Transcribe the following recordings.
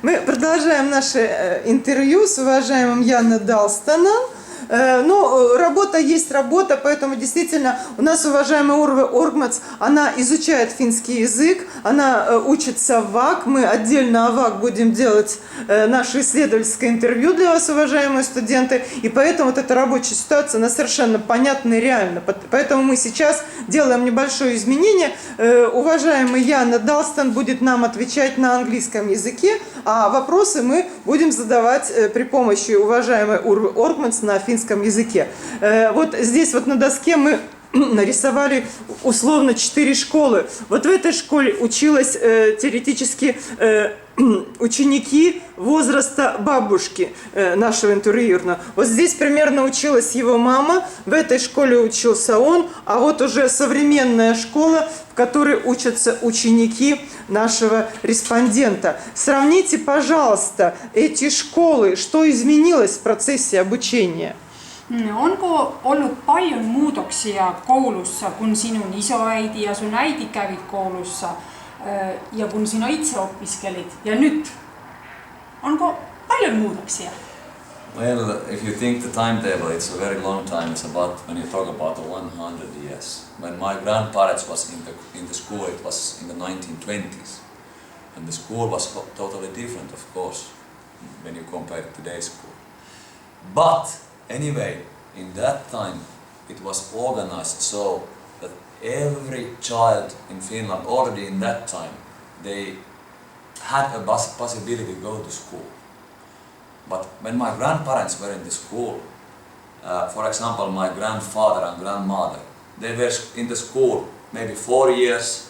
Мы продолжаем наше интервью с уважаемым Яной Далстоном. Ну, работа есть работа, поэтому действительно у нас уважаемая Урва Оргмац, она изучает финский язык, она учится в ВАК, мы отдельно о ВАК будем делать наше исследовательское интервью для вас, уважаемые студенты, и поэтому вот эта рабочая ситуация, она совершенно понятна и реальна, поэтому мы сейчас делаем небольшое изменение. Уважаемый Яна Далстон будет нам отвечать на английском языке, а вопросы мы будем задавать при помощи уважаемой Урвы Оргмац на финском языке. Вот здесь вот на доске мы нарисовали условно 4 школы. Вот в этой школе училась теоретически ученики возраста бабушки нашего интервьюерного. Вот здесь примерно училась его мама, в этой школе учился он, а вот уже современная школа, в которой учатся ученики нашего респондента. Сравните, пожалуйста, эти школы, что изменилось в процессе обучения? Onko ollut paljon muutoksia koulussa, kun sinun isoäiti ja sun äiti kävid koulussa ja kun sinä itse opiskelit ja nyt? Onko paljon muutoksia? Well, if you think the timetable, it's a very long time. It's about, when you talk about the 100 years. When my grandparents was in the school, it was in the 1920s. And the school was totally different, of course, when you compare it to today's school. But anyway, in that time it was organized so that every child in Finland, already in that time, they had a possibility to go to school. But when my grandparents were in the school, for example, my grandfather and grandmother, they were in the school maybe 4 years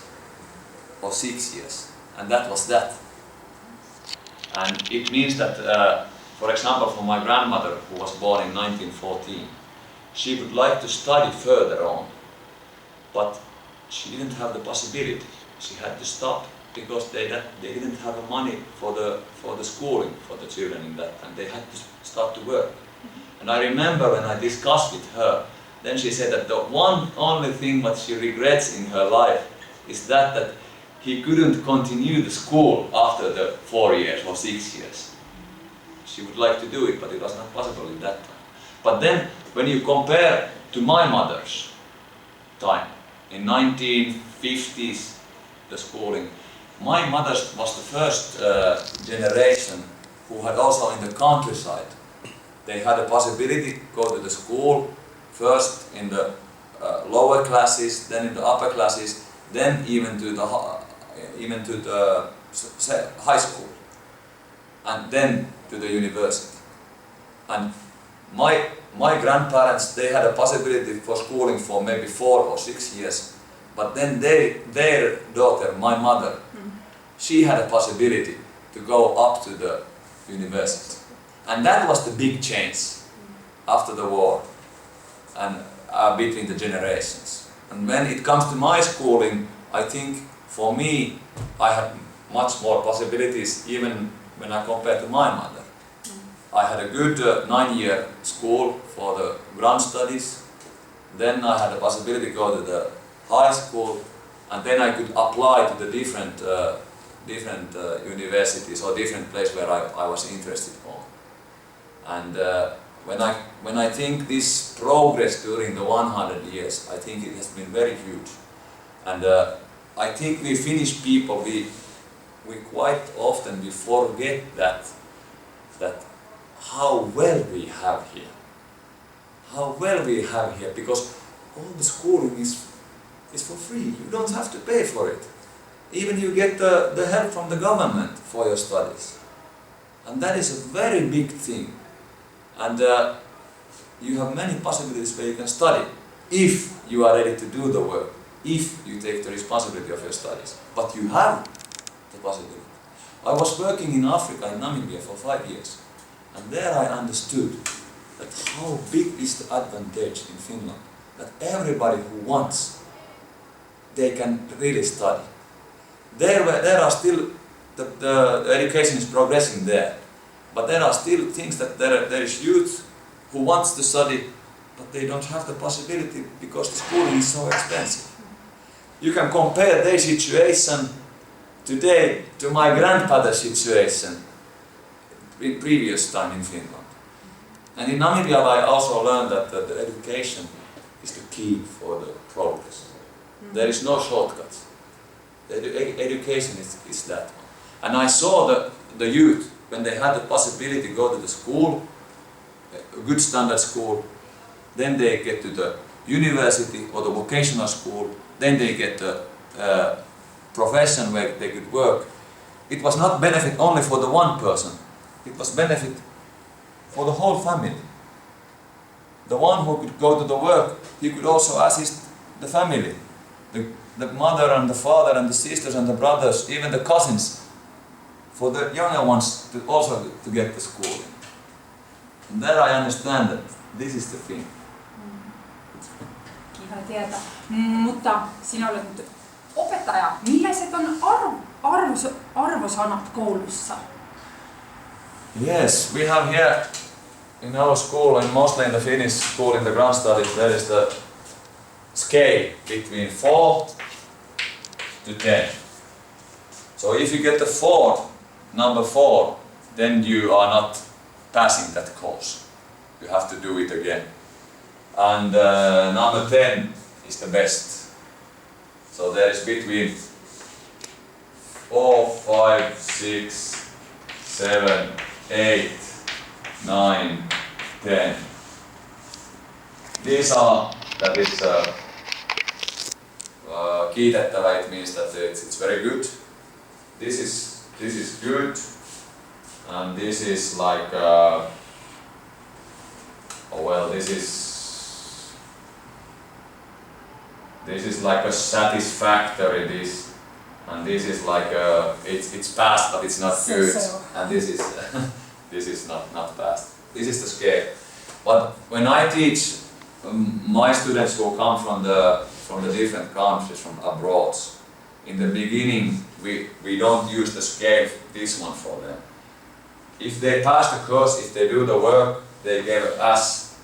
or 6 years, and that was that. And it means that for example, for my grandmother, who was born in 1914, she would like to study further on, but she didn't have the possibility. She had to stop because they didn't have the money for the schooling for the children in that time. They had to start to work. And I remember when I discussed with her, then she said that the only thing that she regrets in her life is that he couldn't continue the school after the 4 years or 6 years. She would like to do it, but it was not possible at that time. But then, when you compare to my mother's time, in 1950s, the schooling, my mother was the first generation who had also in the countryside. They had a possibility to go to the school, first in the lower classes, then in the upper classes, then even to the high school, and then to the university. And my grandparents, they had a possibility for schooling for maybe 4 or 6 years, but then their daughter, my mother, she had a possibility to go up to the university. And that was the big change after the war and between the generations. And when it comes to my schooling, I think for me, I had much more possibilities even when I compare to my mother. I had a good 9-year school for the ground studies. Then I had the possibility to go to the high school, and then I could apply to the different universities or different places where I was interested on. And when I think this progress during the 100 years, I think it has been very huge. And I think we Finnish people, we quite often forget that how well we have here. How well we have here, because all the schooling is for free. You don't have to pay for it. Even you get the help from the government for your studies. And that is a very big thing. And you have many possibilities where you can study, if you are ready to do the work, if you take the responsibility of your studies. But you have the possibility. I was working in Africa, in Namibia, for 5 years. And there I understood that how big is the advantage in Finland, that everybody who wants, they can really study. There are still, the education is progressing there, but there are still things that there is youth who wants to study, but they don't have the possibility because the schooling is so expensive. You can compare their situation today to my grandfather's situation. previous time in Finland. And in Namibia I also learned that the education is the key for the progress. There is no shortcuts. The education is that one. And I saw the youth, when they had the possibility to go to the school, a good standard school, then they get to the university or the vocational school, then they get the profession where they could work. It was not benefit only for the one person, it was benefit for the whole family. The one who could go to the work, he could also assist the family. The mother and the father and the sisters and the brothers, even the cousins, for the younger ones to also to get the schooling. And there I understand that this is the thing. Kiva teada. Mutta sinä olet nyt opettaja. Millaiset on arvosanat koulussa? Yes, we have here in our school, and mostly in the Finnish school in the grand studies, there is the scale between 4 to 10. So if you get the number 4, then you are not passing that course. You have to do it again. And number 10 is the best. So there is between 4, 5, 6, 7, 8, 9, 10. These are, that is kiitettävä, it means that it's very good. This is good, and this is like this is like a satisfactory, and this is like it's passed but it's not good, and this is not passed. This is the scale. But when I teach my students who come from the different countries, from abroad, in the beginning we don't use the scale, this one for them. If they pass the course, if they do the work, they get an S,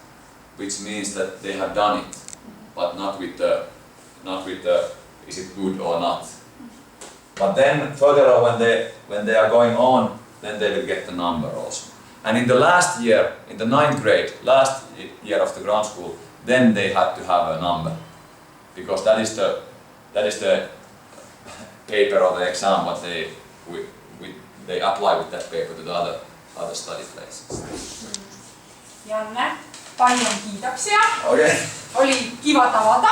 which means that they have done it, but not with the is it good or not. But then further on, when they are going on, then they will get the number also. And in the last year, in the 9th grade, last year of the ground school, then they had to have a number, because that is the paper or the exam what they apply with that paper to the other study places. Janne, paljon kiitoksia. Okay. Oli kiva tavata.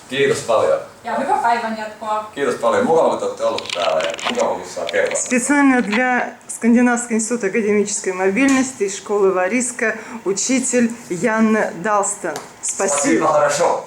Kiitos paljon. Ja hyvää päivän jatkoa. Kiitos paljon. Mukava, kun te olette olleet täällä ja mukava, kun saa kertoa. Специально для Скандинавского института академической мобильности и школы Вариска учитель Янна Далстон. Спасибо. Спасибо, хорошо.